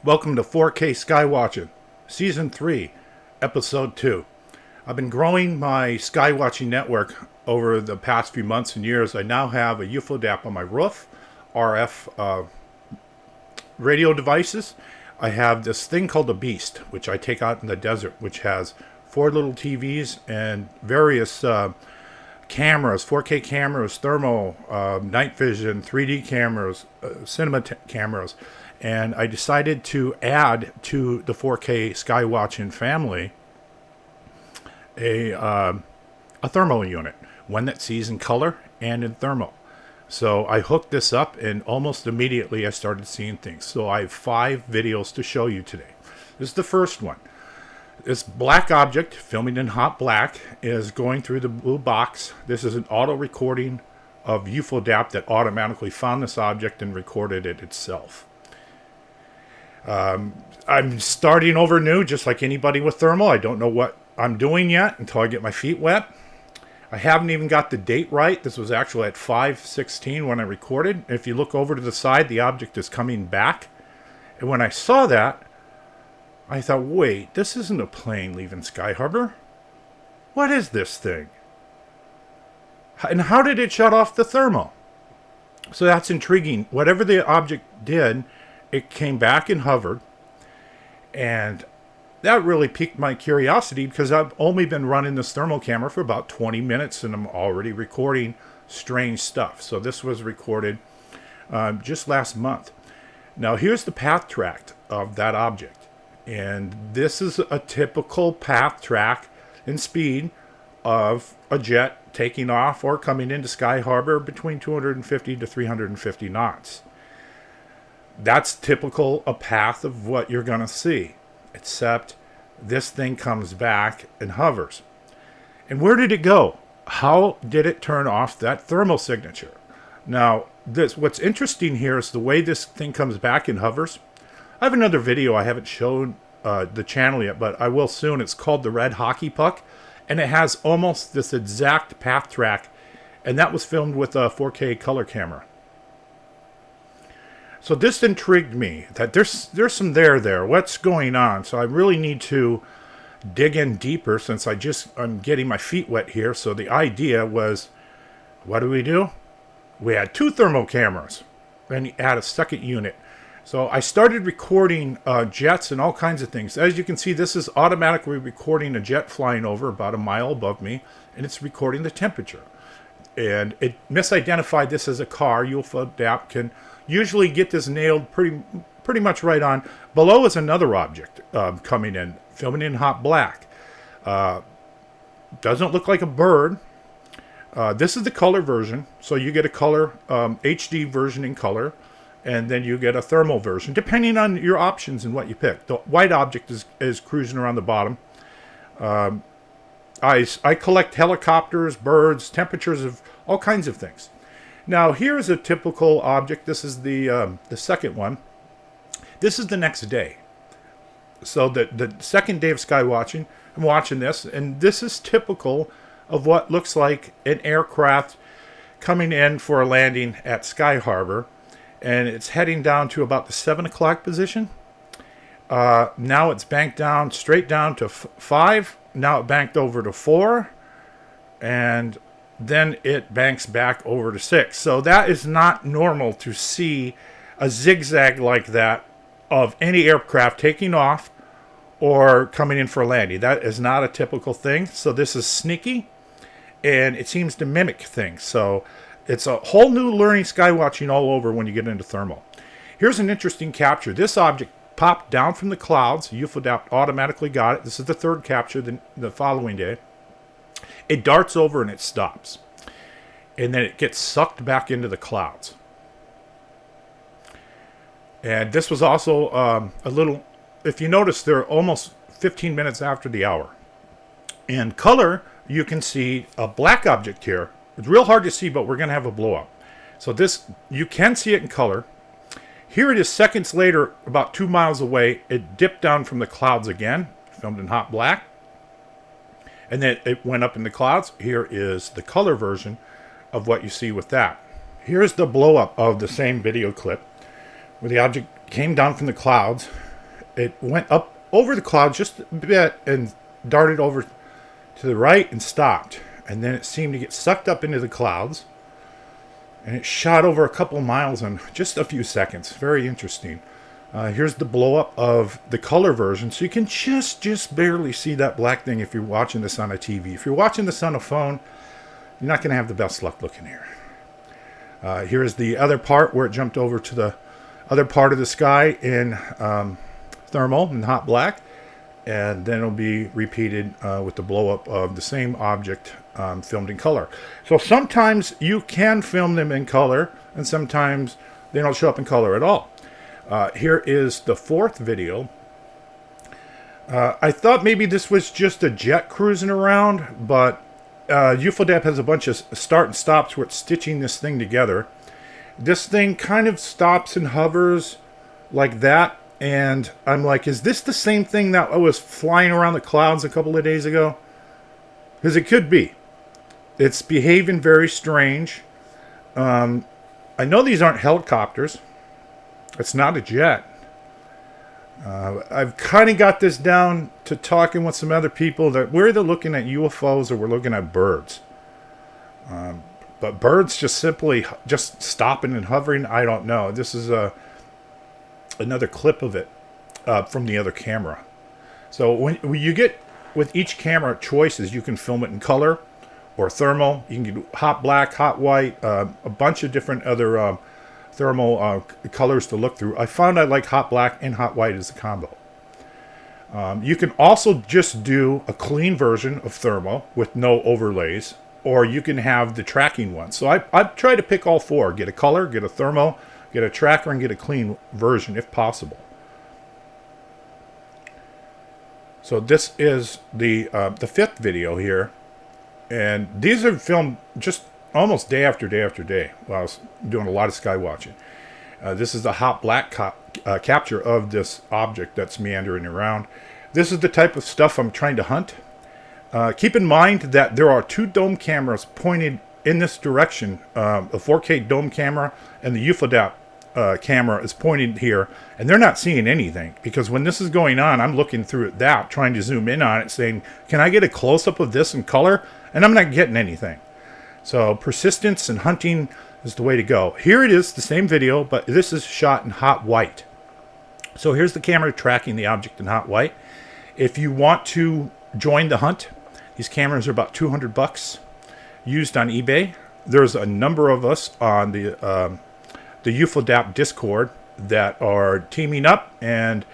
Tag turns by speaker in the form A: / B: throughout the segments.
A: Welcome to 4K Skywatching, Season 3, Episode 2. I've been growing my Skywatching network over the past few months and years. I now have a UFO DAP on my roof, RF radio devices. I have this thing called a Beast, which I take out in the desert, which has 4 little TVs and various cameras, 4K cameras, thermal, night vision, 3D cameras, cinema cameras. And I decided to add to the 4K Skywatching family a thermal unit, one that sees in color and in thermal. So I hooked this up, and almost immediately I started seeing things. So I have 5 videos to show you today. This is the first one. This black object, filming in hot black, is going through the blue box. This is an auto recording of UFO DAP that automatically found this object and recorded it itself. I'm starting over new, just like anybody with thermal. I don't know what I'm doing yet until I get my feet wet. I haven't even got the date right. This was actually at 5:16 when I recorded. If you look over to the side, the object is coming back. And when I saw that, I thought, wait, this isn't a plane leaving Sky Harbor. What is this thing? And how did it shut off the thermal? So that's intriguing. Whatever the object did, it came back and hovered. And that really piqued my curiosity, because I've only been running this thermal camera for about 20 minutes and I'm already recording strange stuff. So this was recorded just last month. Now here's the path track of that object. And this is a typical path track and speed of a jet taking off or coming into Sky Harbor between 250 to 350 knots. That's typical a path of what you're going to see, except this thing comes back and hovers. And where did it go? How did it turn off that thermal signature? Now, what's interesting here is the way this thing comes back and hovers. I have another video I haven't shown the channel yet, but I will soon. It's called The Red Hockey Puck, and it has almost this exact path track, and that was filmed with a 4K color camera. So this intrigued me, that there's some there. What's going on? So I really need to dig in deeper, since I'm getting my feet wet here. So the idea was, what do? We had 2 thermal cameras, then you add a second unit. So I started recording jets and all kinds of things. As you can see, this is automatically recording a jet flying over about a mile above me, and it's recording the temperature. And it misidentified this as a car. UFO DAP can usually get this nailed pretty much right on. Below is another object coming in, filming in hot black. Doesn't look like a bird. This is the color version, so you get a color HD version in color, and then you get a thermal version, depending on your options and what you pick. The white object is cruising around the bottom. I collect helicopters, birds, temperatures of all kinds of things. Now here's a typical object. This is the second one. This is the next day. So the second day of Skywatching, I'm watching this, and this is typical of what looks like an aircraft coming in for a landing at Sky Harbor, and it's heading down to about the 7 o'clock position. Now it's banked down, straight down to 5. Now it banked over to 4, and then it banks back over to 6. So that is not normal to see a zigzag like that of any aircraft taking off or coming in for a landing. That is not a typical thing. So this is sneaky, and it seems to mimic things. So it's a whole new learning Skywatching all over when you get into thermal. Here's an interesting capture. This object popped down from the clouds. UFO DAP automatically got it. This is the third capture the following day. It darts over and it stops. And then it gets sucked back into the clouds. And this was also a little, if you notice, they're almost 15 minutes after the hour. In color, you can see a black object here. It's real hard to see, but we're going to have a blow up. So this, you can see it in color. Here it is seconds later, about 2 miles away. It dipped down from the clouds again, filmed in hot black. And then it went up in the clouds. Here is the color version of what you see with that. Here's the blow up of the same video clip, where the object came down from the clouds, it went up over the clouds just a bit and darted over to the right and stopped. And then it seemed to get sucked up into the clouds. And it shot over a couple miles in just a few seconds. Very interesting. Here's the blow up of the color version. So you can just barely see that black thing if you're watching this on a TV. If you're watching this on a phone, you're not going to have the best luck looking here. Here's the other part where it jumped over to the other part of the sky in thermal and hot black. And then it'll be repeated with the blow up of the same object filmed in color. So sometimes you can film them in color, and sometimes they don't show up in color at all. Here is the fourth video. I thought maybe this was just a jet cruising around, but UFODAP has a bunch of start and stops where it's stitching this thing together. This thing kind of stops and hovers like that. And I'm like, is this the same thing that was flying around the clouds a couple of days ago? Because it could be. It's behaving very strange. I know these aren't helicopters. It's not a jet. I've kind of got this down to talking with some other people that we're either looking at UFOs or we're looking at birds. But birds just simply just stopping and hovering, I don't know. This is another clip of it from the other camera. So when you get with each camera choices, you can film it in color or thermal. You can do hot black, hot white, a bunch of different other thermal colors to look through. I found I like hot black and hot white as a combo. You can also just do a clean version of thermal with no overlays, or you can have the tracking one. So I try to pick all four. Get a color, get a thermal, get a tracker, and get a clean version if possible. So this is the fifth video here. And these are filmed just almost day after day after day while I was doing a lot of sky watching. This is the hot black capture of this object that's meandering around. This is the type of stuff I'm trying to hunt. Keep in mind that there are two dome cameras pointed in this direction. A 4K dome camera and the UFODAP camera is pointed here, and they're not seeing anything, because when this is going on, I'm looking through that, trying to zoom in on it, saying, can I get a close-up of this in color? And I'm not getting anything. So persistence and hunting is the way to go. Here it is, the same video, but this is shot in hot white. So here's the camera tracking the object in hot white. If you want to join the hunt, these cameras are about $200 used on eBay. There's a number of us on the UFODAP Discord that are teaming up and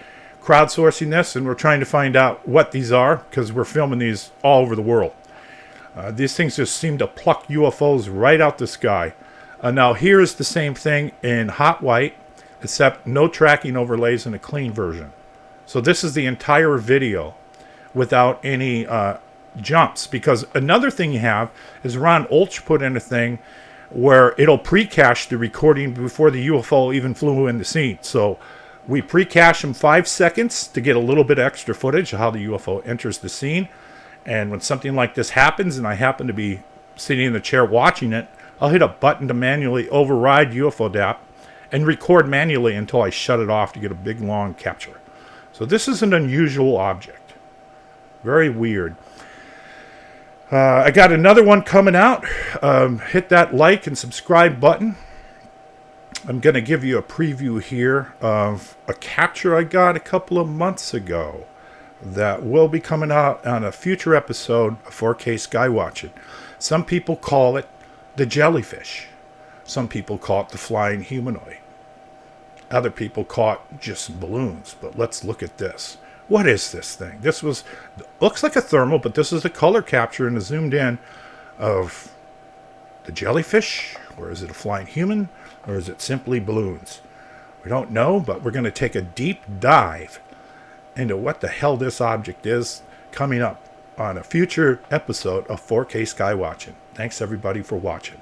A: crowdsourcing this, and we're trying to find out what these are, because we're filming these all over the world. These things just seem to pluck UFOs right out the sky. Now here's the same thing in hot white, except no tracking overlays and a clean version. So this is the entire video without any jumps, because another thing you have is Ron Olch put in a thing where it'll pre-cache the recording before the UFO even flew in the scene. So we pre-cache them 5 seconds to get a little bit of extra footage of how the UFO enters the scene. And when something like this happens and I happen to be sitting in the chair watching it, I'll hit a button to manually override UFODAP and record manually until I shut it off to get a big long capture. So this is an unusual object. Very weird. I got another one coming out. Hit that like and subscribe button. I'm going to give you a preview here of a capture I got a couple of months ago that will be coming out on a future episode of 4K Skywatching. Some people call it the jellyfish. Some people call it the flying humanoid. Other people call it just balloons. But let's look at this. What is this thing? This looks like a thermal, but this is a color capture and a zoomed in of the jellyfish. Or is it a flying human? Or is it simply balloons? We don't know, but we're going to take a deep dive into what the hell this object is coming up on a future episode of 4K Skywatching. Thanks everybody for watching.